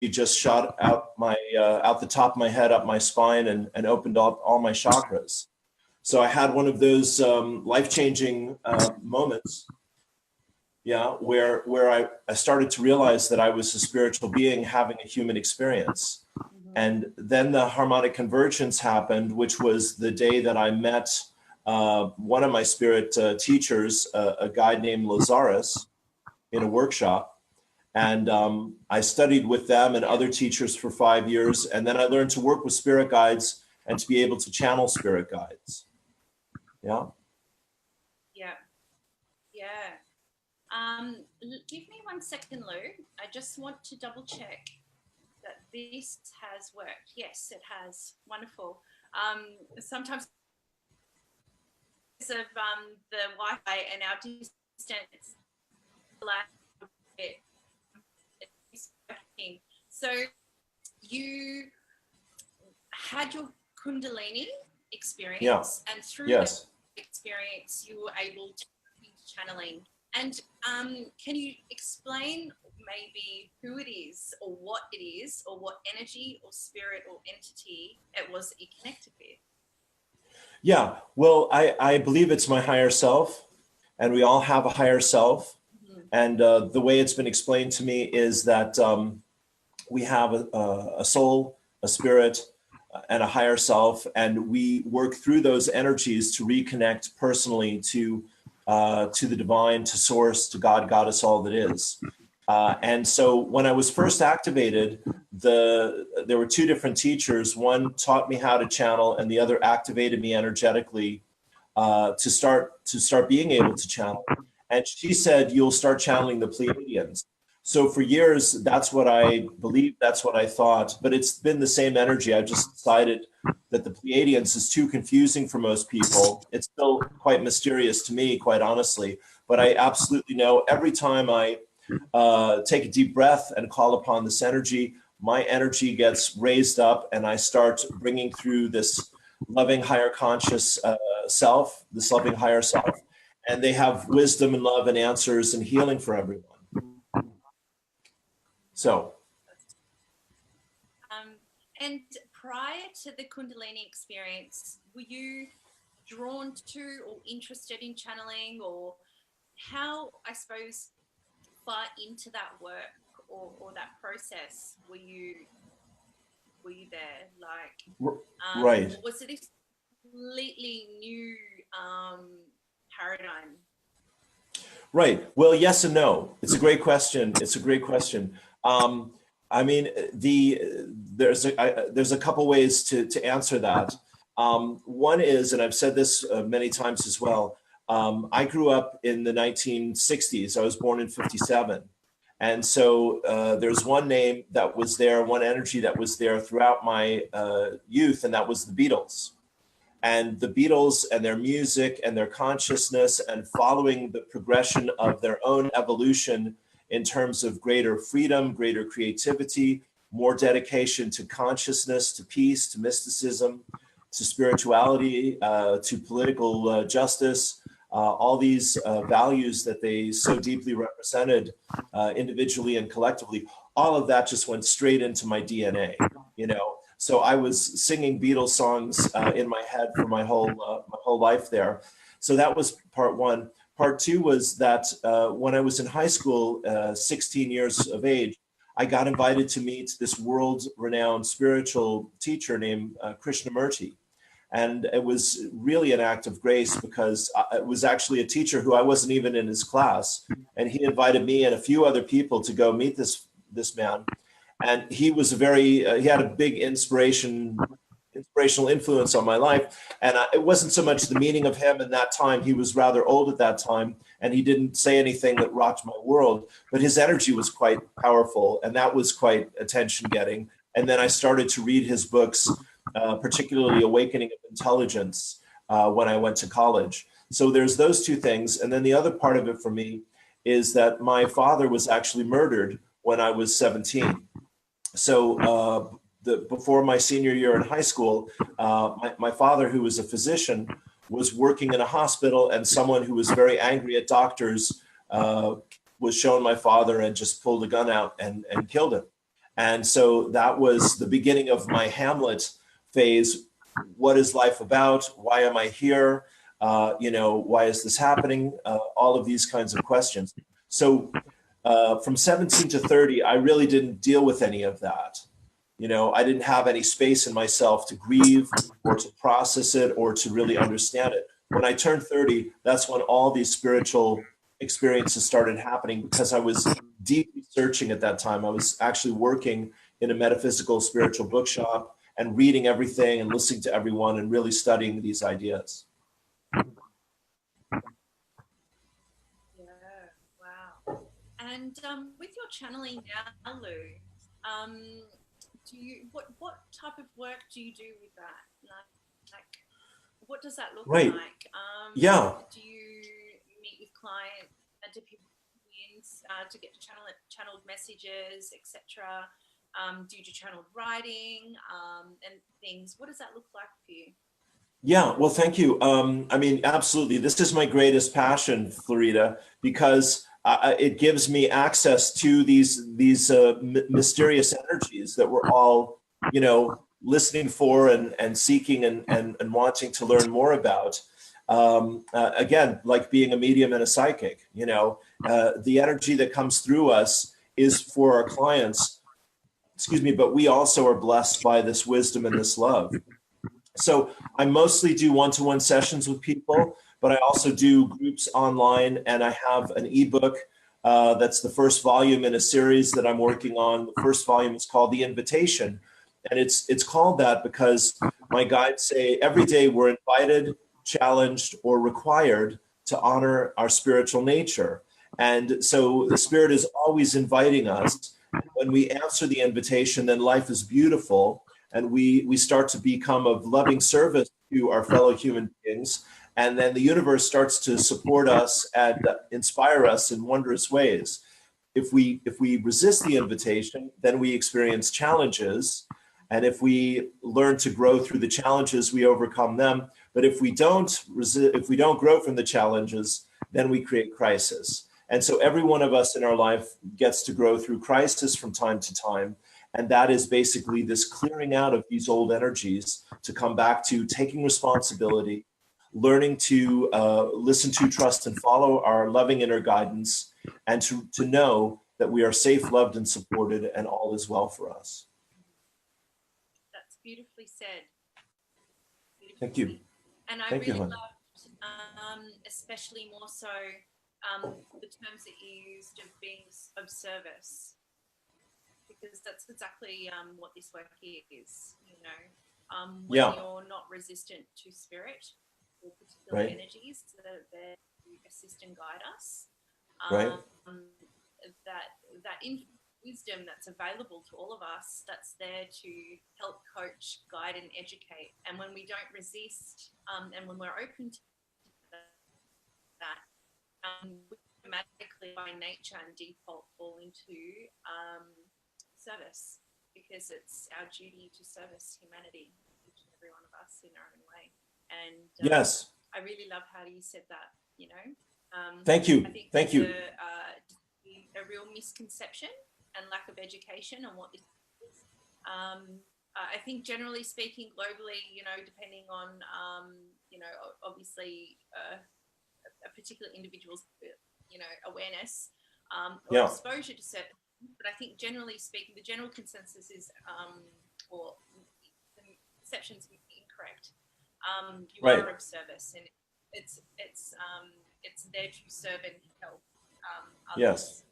just shot out my out the top of my head, up my spine, and opened up all my chakras. So I had one of those life-changing moments, yeah, where I started to realize that I was a spiritual being having a human experience. And then the harmonic convergence happened, which was the day that I met one of my spirit teachers, a guy named Lazarus, in a workshop. And I studied with them and other teachers for 5 years. And then I learned to work with spirit guides and to be able to channel spirit guides. Yeah. Yeah. Yeah. Give me 1 second, Lou. I just want to double check that this has worked. Yes, it has. Wonderful. Sometimes of the Wi-Fi and our distance, it's working. So you had your Kundalini experience, and through that experience, you were able to do channeling. And can you explain maybe who it is or what it is or what energy or spirit or entity it was that you connected with? Yeah, well, I believe it's my higher self, and we all have a higher self. And the way it's been explained to me is that we have a soul, a spirit, and a higher self, and we work through those energies to reconnect personally to the divine, to source, to God, goddess, all that is. And so when I was first activated, there were two different teachers. One taught me how to channel, and the other activated me energetically to start being able to channel. And she said, "You'll start channeling the Pleiadians." So for years, that's what I believed, that's what I thought, but it's been the same energy. I just decided that the Pleiadians is too confusing for most people. It's still quite mysterious to me, quite honestly, but I absolutely know every time I take a deep breath and call upon this energy, my energy gets raised up and I start bringing through this loving higher conscious self, this loving higher self, and they have wisdom and love and answers and healing for everyone. So. And prior to the Kundalini experience, were you drawn to or interested in channeling, or how, I suppose, far into that work or that process were you there? Like, right. Was it a completely new paradigm? Right. Well, yes and no. It's a great question. I mean, there's a couple ways to answer that. One is, and I've said this many times as well, I grew up in the 1960s. I was born in 57. And so there's one name that was there, one energy that was there throughout my youth, and that was the Beatles. And the Beatles and their music and their consciousness and following the progression of their own evolution in terms of greater freedom, greater creativity, more dedication to consciousness, to peace, to mysticism, to spirituality, to political justice, all these values that they so deeply represented individually and collectively, all of that just went straight into my DNA, you know. So I was singing Beatles songs in my head for my whole life there. So that was part one. Part two was that when I was in high school, 16 years of age, I got invited to meet this world-renowned spiritual teacher named Krishnamurti. And it was really an act of grace because it was actually a teacher who I wasn't even in his class. And he invited me and a few other people to go meet this man. And he was he had a big inspirational influence on my life. And it wasn't so much the meaning of him in that time. He was rather old at that time, and he didn't say anything that rocked my world, but his energy was quite powerful, and that was quite attention-getting. And then I started to read his books, particularly Awakening of Intelligence, when I went to college. So there's those two things. And then the other part of it for me is that my father was actually murdered when I was 17. So before my senior year in high school, my father, who was a physician, was working in a hospital, and someone who was very angry at doctors was shown my father and just pulled a gun out and killed him. And so that was the beginning of my Hamlet phase. What is life about? Why am I here? Why is this happening? All of these kinds of questions. So from 17 to 30, I really didn't deal with any of that. I didn't have any space in myself to grieve or to process it or to really understand it. When I turned 30, that's when all these spiritual experiences started happening, because I was deeply searching at that time. I was actually working in a metaphysical spiritual bookshop and reading everything and listening to everyone and really studying these ideas. Yeah, wow. And with your channeling now, Lou, what type of work do you do with that? Like what does that look Right. like? Yeah. Do you meet with clients? Do people to get channeled messages, etc.? Do you do channeled writing and things? What does that look like for you? Yeah, well, thank you. Absolutely. This is my greatest passion, Flerida, because it gives me access to these mysterious energies that we're all, listening for and seeking and wanting to learn more about. Again, like being a medium and a psychic, the energy that comes through us is for our clients, but we also are blessed by this wisdom and this love. So I mostly do one-to-one sessions with people, but I also do groups online, and I have an ebook that's the first volume in a series that I'm working on. The first volume is called The Invitation, and it's called that because my guides say every day we're invited, challenged, or required to honor our spiritual nature. And so the Spirit is always inviting us. When we answer the invitation, then life is beautiful, and we start to become of loving service to our fellow human beings. And then the universe starts to support us and inspire us in wondrous ways. If we resist the invitation, then we experience challenges. And if we learn to grow through the challenges, we overcome them. But if we don't grow from the challenges, then we create crisis. And so every one of us in our life gets to grow through crisis from time to time. And that is basically this clearing out of these old energies to come back to taking responsibility, learning to listen to, trust, and follow our loving inner guidance, and to know that we are safe, loved, and supported, and all is well for us. That's beautifully said. Thank you. And I really loved, especially more so, the terms that you used of being of service, because that's exactly what this work is, when you're not resistant to spirit or particular energies that are there to assist and guide us. That wisdom that's available to all of us, that's there to help coach, guide, and educate. And when we don't resist, and when we're open to that, we automatically by nature and default fall into service, because it's our duty to service humanity, each and every one of us in our own way. And yes, I really love how you said that. Thank you. I think Thank you. A real misconception and lack of education on what this is. I think generally speaking, globally, depending on obviously a particular individual's awareness or exposure to certain. But I think generally speaking, the general consensus is, or the perception's incorrect. You are of service, and it's there to serve and help others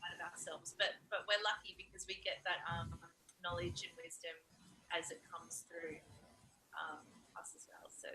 out of ourselves. But we're lucky because we get that knowledge and wisdom as it comes through us as well. So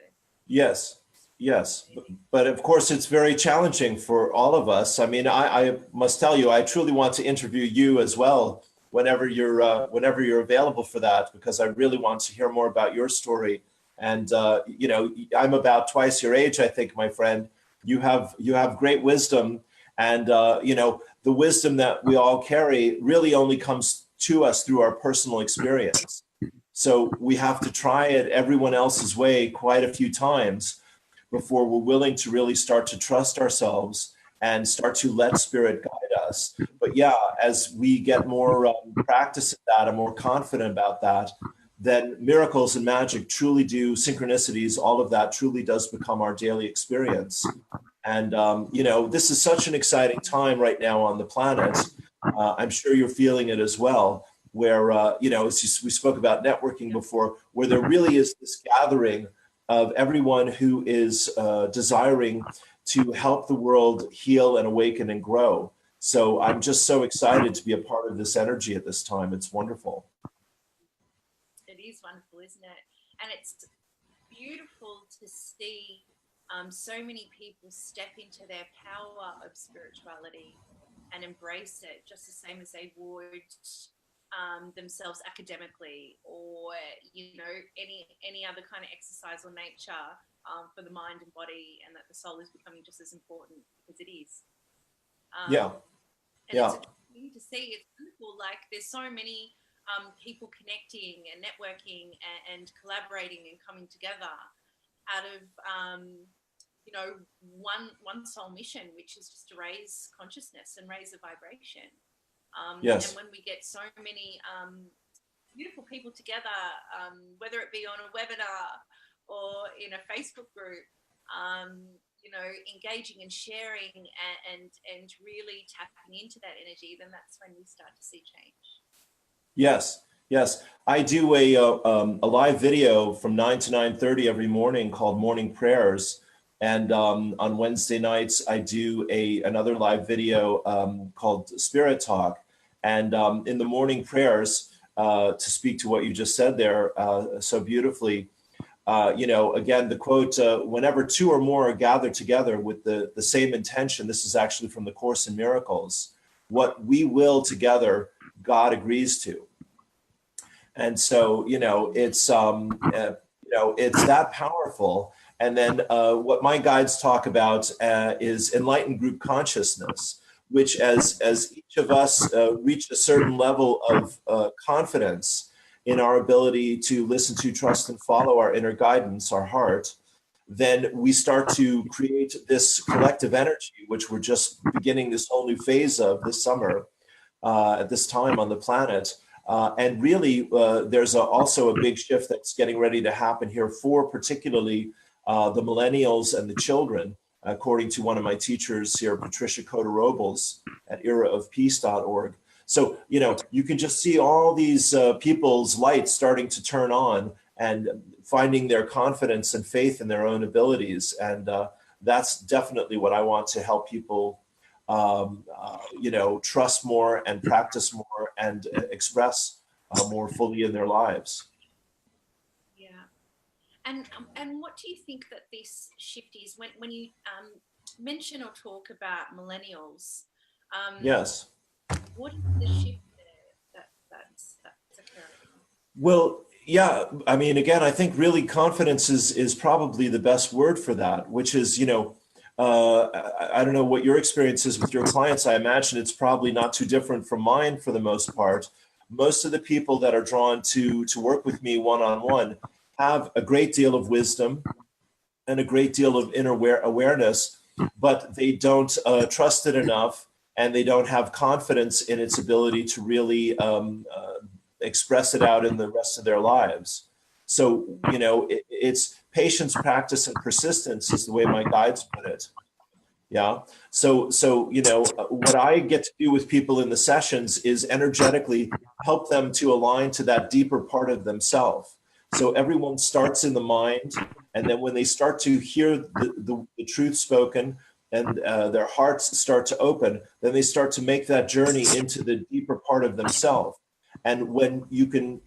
Yes, but of course it's very challenging for all of us. I mean, I must tell you, I truly want to interview you as well whenever you're available for that, because I really want to hear more about your story. And I'm about twice your age, I think, my friend. You have great wisdom, and the wisdom that we all carry really only comes to us through our personal experience. So we have to try it everyone else's way quite a few times before we're willing to really start to trust ourselves and start to let spirit guide us. But yeah, as we get more practice at that and more confident about that, then miracles and magic truly do, synchronicities, all of that truly does become our daily experience. And, you know, this is such an exciting time right now on the planet. I'm sure you're feeling it as well, where, you know, we spoke about networking before, where there really is this gathering of everyone who is desiring to help the world heal and awaken and grow. So I'm just so excited to be a part of this energy at this time. It's wonderful. It is wonderful, isn't it? And it's beautiful to see so many people step into their power of spirituality and embrace it just the same as they would themselves academically, or you know, any other kind of exercise or nature for the mind and body, and that the soul is becoming just as important, because it is. Yeah. And it's a thing to see. It's wonderful. Like, there's so many people connecting and networking and collaborating and coming together out of you know, one sole mission, which is just to raise consciousness and raise the vibration. Yes. And when we get so many beautiful people together, whether it be on a webinar or in a Facebook group, you know, engaging and sharing and really tapping into that energy, then that's when we start to see change. Yes, yes. I do a live video from 9 to 9:30 every morning called Morning Prayers. And on Wednesday nights, I do another live video called Spirit Talk. And in the morning prayers, to speak to what you just said there so beautifully, you know, again, the quote, whenever two or more are gathered together with the same intention, this is actually from the Course in Miracles, what we will together, God agrees to. And so, you know, it's, you know, it's that powerful. And then what my guides talk about is enlightened group consciousness, which as each of us reach a certain level of confidence in our ability to listen to, trust, and follow our inner guidance, our heart, then we start to create this collective energy, which we're just beginning this whole new phase of this summer at this time on the planet. And really, there's also a big shift that's getting ready to happen here for particularly the millennials and the children, according to one of my teachers here, Patricia Coder-Robles at eraofpeace.org. So, you know, you can just see all these people's lights starting to turn on and finding their confidence and faith in their own abilities. And that's definitely what I want to help people, you know, trust more and practice more and express more fully in their lives. And what do you think that this shift is when you mention or talk about millennials? Yes. What is the shift there that's occurring? Well, yeah, I mean, again, I think really confidence is probably the best word for that, which is, you know, I don't know what your experience is with your clients. I imagine it's probably not too different from mine for the most part. Most of the people that are drawn to work with me one-on-one have a great deal of wisdom and a great deal of inner awareness, but they don't trust it enough, and they don't have confidence in its ability to really express it out in the rest of their lives. So, you know, it's patience, practice, and persistence is the way my guides put it. Yeah. So, you know, what I get to do with people in the sessions is energetically help them to align to that deeper part of themselves. So everyone starts in the mind, and then when they start to hear the truth spoken and their hearts start to open, then they start to make that journey into the deeper part of themselves. And when you can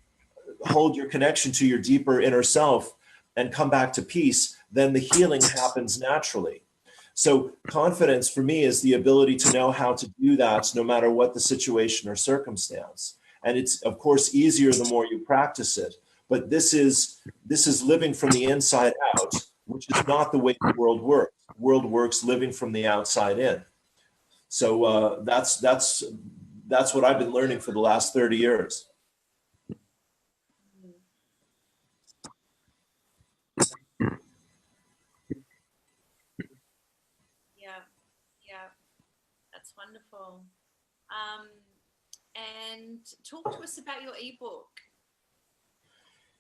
hold your connection to your deeper inner self and come back to peace, then the healing happens naturally. So confidence for me is the ability to know how to do that no matter what the situation or circumstance. And it's, of course, easier the more you practice it. But this is living from the inside out, which is not the way the world works. The world works living from the outside in. So that's what I've been learning for the last 30 years. Yeah, yeah. wonderful. And talk to us about your ebook.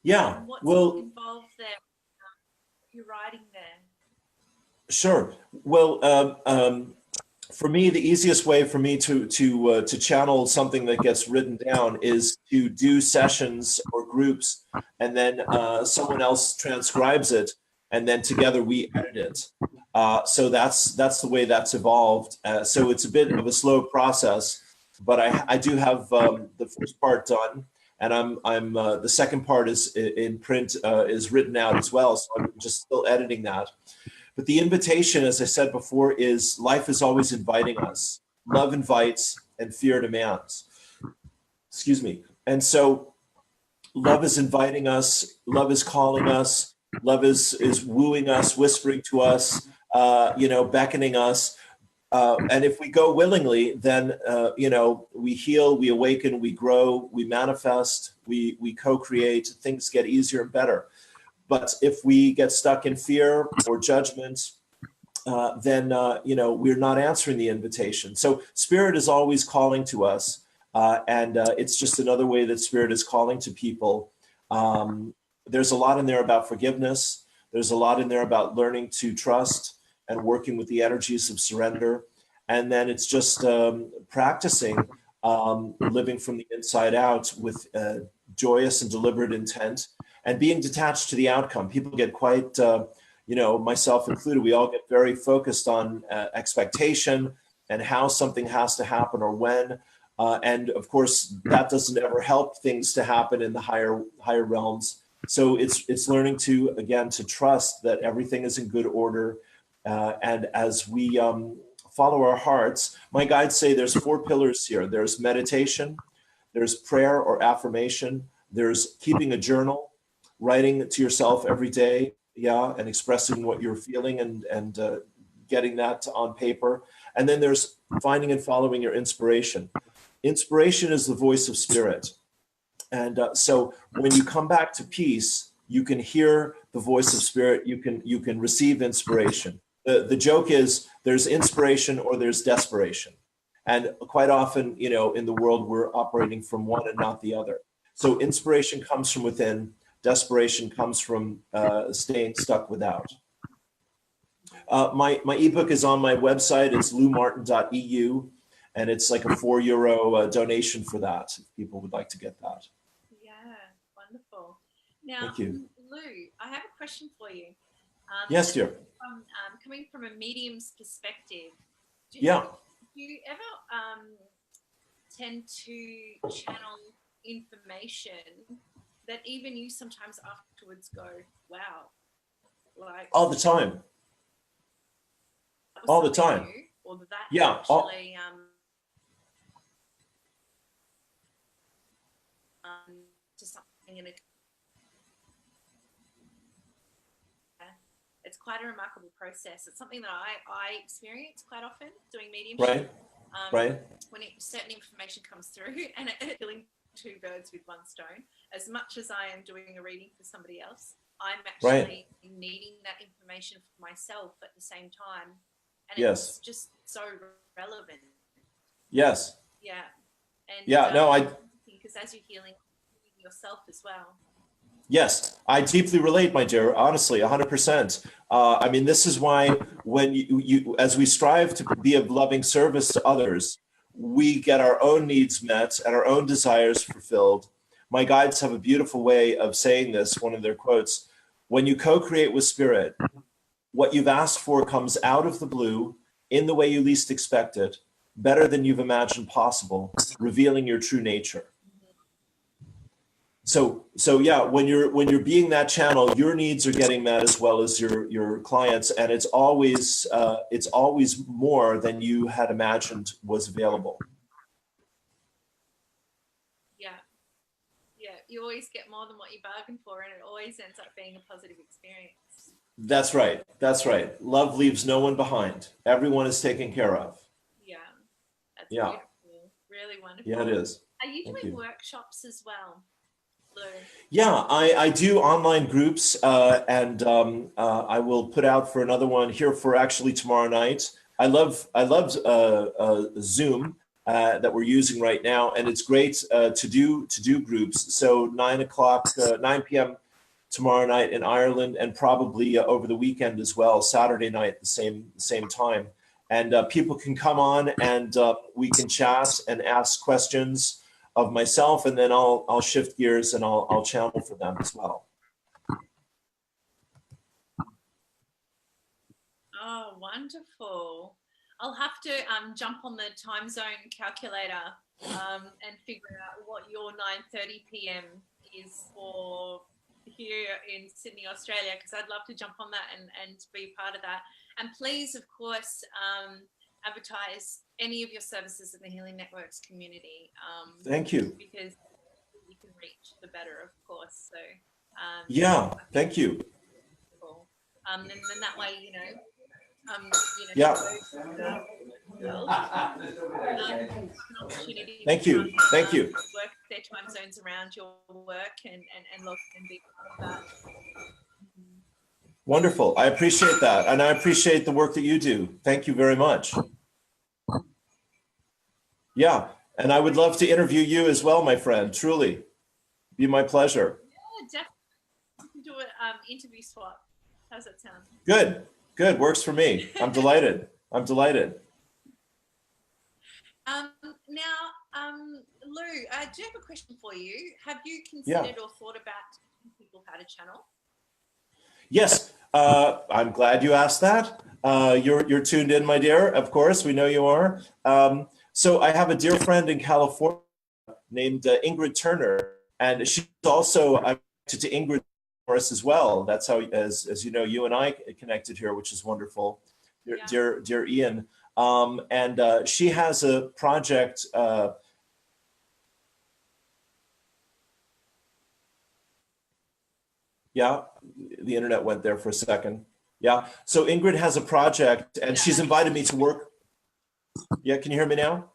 Yeah, What's well, involved there? You're writing there. sure. Well, for me, the easiest way for me to channel something that gets written down is to do sessions or groups, and then someone else transcribes it, and then together we edit it. So that's the way that's evolved. So it's a bit of a slow process, but I do have the first part done, and I'm the second part is in print, is written out as well. So I'm just still editing that. But the invitation, as I said before, is life is always inviting us. Love invites and fear demands. Excuse me. And so love is inviting us, love is calling us, love is wooing us, whispering to us, beckoning us. And if we go willingly, then, we heal, we awaken, we grow, we manifest, we co-create, things get easier and better. But if we get stuck in fear or judgment, then we're not answering the invitation. So Spirit is always calling to us, and it's just another way that Spirit is calling to people. There's a lot in there about forgiveness. There's a lot in there about learning to trust and working with the energies of surrender. And then it's just practicing living from the inside out with joyous and deliberate intent, and being detached to the outcome. People get quite, myself included, we all get very focused on expectation and how something has to happen or when. And of course, that doesn't ever help things to happen in the higher realms. So it's learning to, again, to trust that everything is in good order. And as we follow our hearts, my guides say there's 4 pillars here. There's meditation, there's prayer or affirmation, there's keeping a journal, writing to yourself every day, and expressing what you're feeling and getting that on paper. And then there's finding and following your inspiration. Inspiration is the voice of Spirit. And so when you come back to peace, you can hear the voice of Spirit. You can receive inspiration. The joke is there's inspiration or there's desperation. And quite often, in the world, we're operating from one and not the other. So inspiration comes from within. Desperation comes from staying stuck without. My ebook is on my website. It's loumartin.eu, and it's like a €4 donation for that, if people would like to get that. Yeah, wonderful. Now, thank you. Lou, I have a question for you. Yes, dear. Coming from a medium's perspective, do you ever tend to channel information that even you sometimes afterwards go, wow, like all the time. All the time. Or that yeah. Actually, to something in a. It's quite a remarkable process. It's something that I experience quite often doing mediumship. Right. When certain information comes through, and it's killing 2 birds with 1 stone. As much as I am doing a reading for somebody else, I'm actually needing that information for myself at the same time. And it's just so relevant. Yes. Yeah. And because as you're healing yourself as well. Yes, I deeply relate, my dear, honestly, 100%. I mean, this is why when you as we strive to be of loving service to others, we get our own needs met and our own desires fulfilled. My guides have a beautiful way of saying this, one of their quotes: when you co-create with Spirit, what you've asked for comes out of the blue in the way you least expect it, better than you've imagined possible, revealing your true nature. So yeah, when you're being that channel, your needs are getting met as well as your clients, and it's always more than you had imagined was available. Yeah, you always get more than what you bargained for, and it always ends up being a positive experience. That's right. Love leaves no one behind. Everyone is taken care of. Yeah, that's beautiful. Really wonderful. Yeah, it is. Are you doing workshops as well? Yeah, I do online groups, and I will put out for another one here for actually tomorrow night. Zoom that we're using right now, and it's great to do groups. So 9 p.m. tomorrow night in Ireland, and probably over the weekend as well, Saturday night at the same time. And people can come on, and we can chat and ask questions of myself, and then I'll shift gears and I'll channel for them as well. Oh, wonderful. I'll have to jump on the time zone calculator and figure out what your 9:30 p.m. is for here in Sydney, Australia, because I'd love to jump on that and be part of that. And please, of course, advertise any of your services in the Healing Networks community. Thank you. Because you can reach, the better, of course. So yeah, thank you. Cool. And then that way, Yeah. Thank you. Thank you. Work their time zones around your work and look and be part of that. Wonderful. I appreciate that. And I appreciate the work that you do. Thank you very much. Yeah. And I would love to interview you as well, my friend. Truly. Be my pleasure. Yeah, definitely. Do an interview swap. How's that sound? Good. Good. Works for me. I'm delighted. I'm delighted. Now, Lou, I do have a question for you. Have you considered or thought about teaching people how to channel? Yes. I'm glad you asked that. You're tuned in, my dear. Of course, we know you are. So I have a dear friend in California named Ingrid Turner, and she's also connected to Ingrid Morris as well. That's how, as you know, you and I connected here, which is wonderful. Dear Ian. And she has a project. Yeah, the internet went there for a second. Yeah, so Ingrid has a project, and she's invited me to work. Yeah, can you hear me now?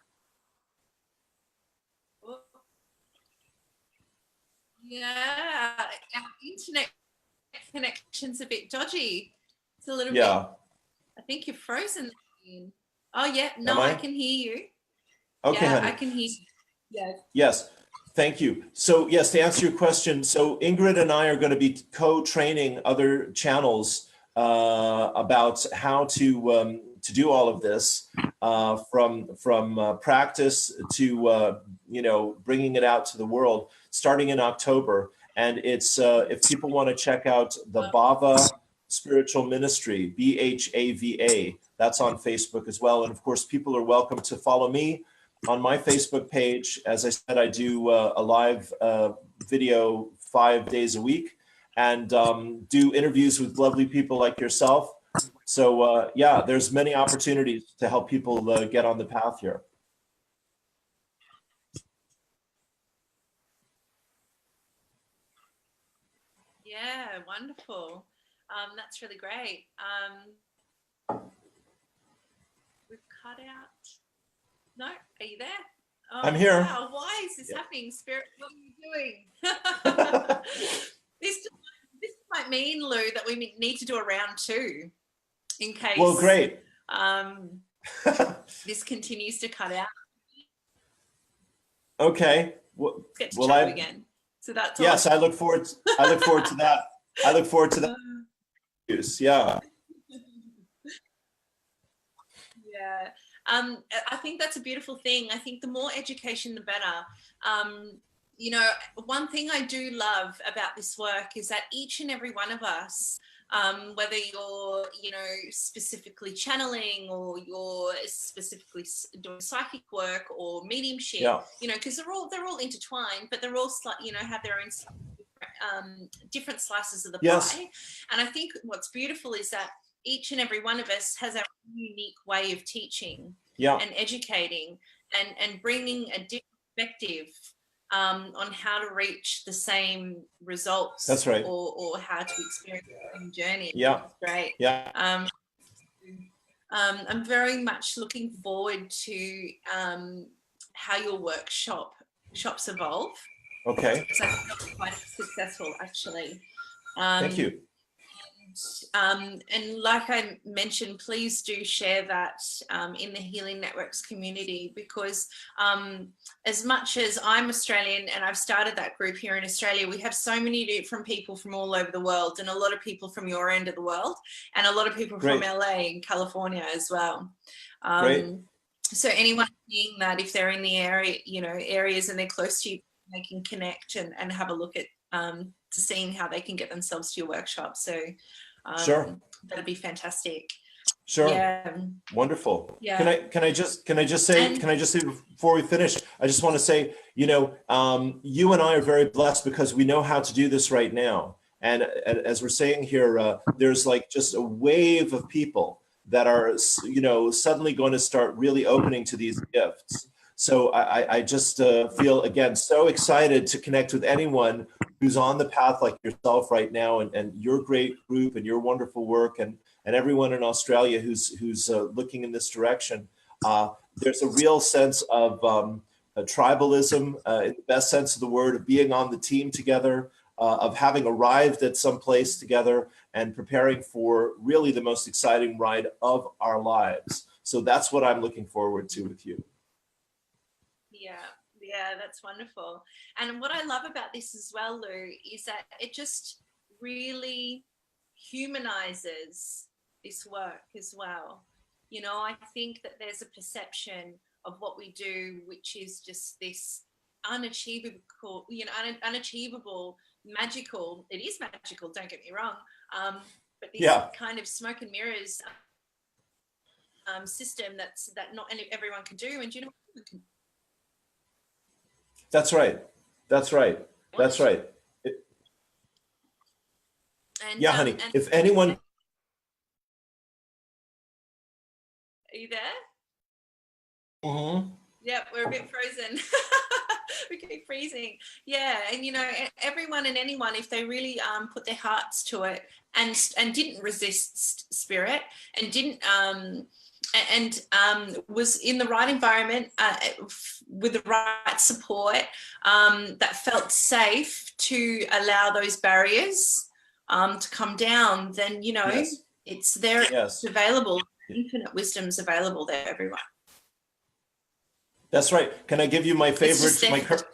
Yeah, our internet connection's a bit dodgy. It's a little bit. I think you're frozen. Oh yeah, no, I can hear you. Okay, yeah, honey. I can hear you. Yes. Yes, thank you. So yes, to answer your question, so Ingrid and I are going to be co-training other channels about how to do all of this, from practice to bringing it out to the world, starting in October. And it's if people want to check out the Bhava Spiritual Ministry, BHAVA, that's on Facebook as well. And of course, people are welcome to follow me on my Facebook page. As I said, I do a live video 5 days a week, and do interviews with lovely people like yourself. So yeah, there's many opportunities to help people get on the path here. Yeah, wonderful. That's really great. We've cut out. No, are you there? Oh, I'm here. Wow, why is this happening, Spirit? What are you doing? This might mean, Lou, that we need to do a round 2 in case. Well, great. This continues to cut out. Okay. Well, get to chat again. So that's yes. Awesome. I look forward to that. I look forward to that. Yeah. Yeah. I think that's a beautiful thing. I think the more education, the better. One thing I do love about this work is that each and every one of us, whether you're, specifically channeling, or you're specifically doing psychic work or mediumship, because they're all intertwined, but they're all, have their own different slices of the pie. And I think what's beautiful is that each and every one of us has our unique way of teaching and educating and bringing a different perspective on how to reach the same results. That's right. Or how to experience the same journey. Yeah. That's great. Yeah. I'm very much looking forward to how your shops evolve. Okay. So I think that's quite successful, actually. Thank you. And like I mentioned, please do share that in the Healing Networks community, because as much as I'm Australian and I've started that group here in Australia, we have so many different people from all over the world, and a lot of people from your end of the world, and a lot of people from LA and California as well. So anyone seeing that, if they're in the area, you know, areas and they're close to you, they can connect and have a look at to seeing how they can get themselves to your workshop. So sure, that'd be fantastic. Sure. Yeah. Wonderful. Yeah. Can I just say before we finish, I just want to say, you know, you and I are very blessed because we know how to do this right now. And as we're saying here, there's like just a wave of people that are, you know, suddenly going to start really opening to these gifts. So I just feel, again, so excited to connect with anyone who's on the path like yourself right now, and your great group and your wonderful work, and everyone in Australia who's looking in this direction. There's a real sense of tribalism, in the best sense of the word, of being on the team together, of having arrived at some place together and preparing for really the most exciting ride of our lives. So that's what I'm looking forward to with you. Yeah, that's wonderful. And what I love about this as well, Lou, is that it just really humanizes this work as well. You know, I think that there's a perception of what we do, which is just this unachievable, you know, unachievable, magical. It is magical, don't get me wrong. But this kind of smoke and mirrors system that not everyone can do. And you know, that's right. That's right. That's right. Yeah, honey. If anyone. Are you there? Mm-hmm. Yeah, we're a bit frozen. We keep freezing. Yeah, and you know, everyone and anyone, if they really put their hearts to it and didn't resist spirit and didn't was in the right environment with the right support that felt safe to allow those barriers to come down, then you know it's there. It's available. Infinite wisdom's available there, everyone. That's right. Can I give you my favorite?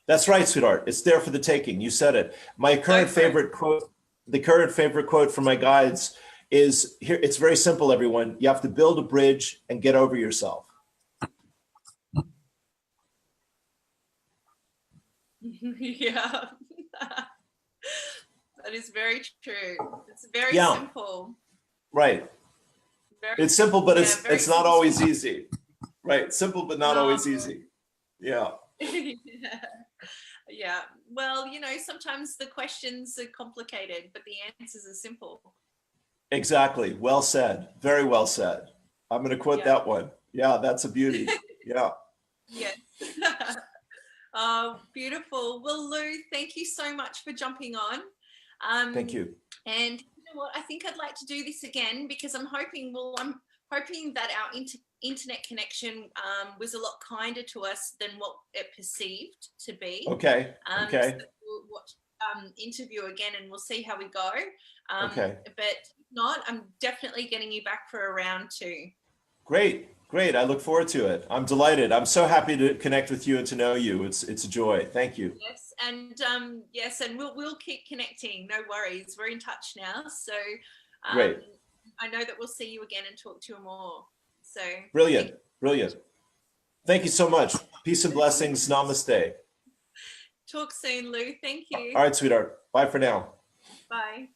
That's right, sweetheart. It's there for the taking. You said it. My current favorite quote, the current favorite quote from my guides is here. It's very simple, everyone. You have to build a bridge and get over yourself. Yeah. That is very true. It's very simple. Right. It's simple, but it's not always easy. Right. Simple, but not always easy. Yeah. Yeah. Well, you know, sometimes the questions are complicated, but the answers are simple. Exactly. Well said. Very well said. I'm going to quote that one. Yeah, that's a beauty. Yeah. Yes. Oh, beautiful. Well, Lou, thank you so much for jumping on. Thank you. And you know what? I think I'd like to do this again because I'm hoping that our internet connection was a lot kinder to us than what it perceived to be. Okay. Okay. So we'll watch interview again and we'll see how we go. Okay. But if not, I'm definitely getting you back for a round 2. Great. Great. I look forward to it. I'm delighted. I'm so happy to connect with you and to know you. It's a joy. Thank you. Yes. And and we'll keep connecting. No worries. We're in touch now. So great. I know that we'll see you again and talk to you more. So brilliant. Brilliant. Thank you so much. Peace and blessings. Namaste. Talk soon, Lou. Thank you. All right, sweetheart. Bye for now. Bye.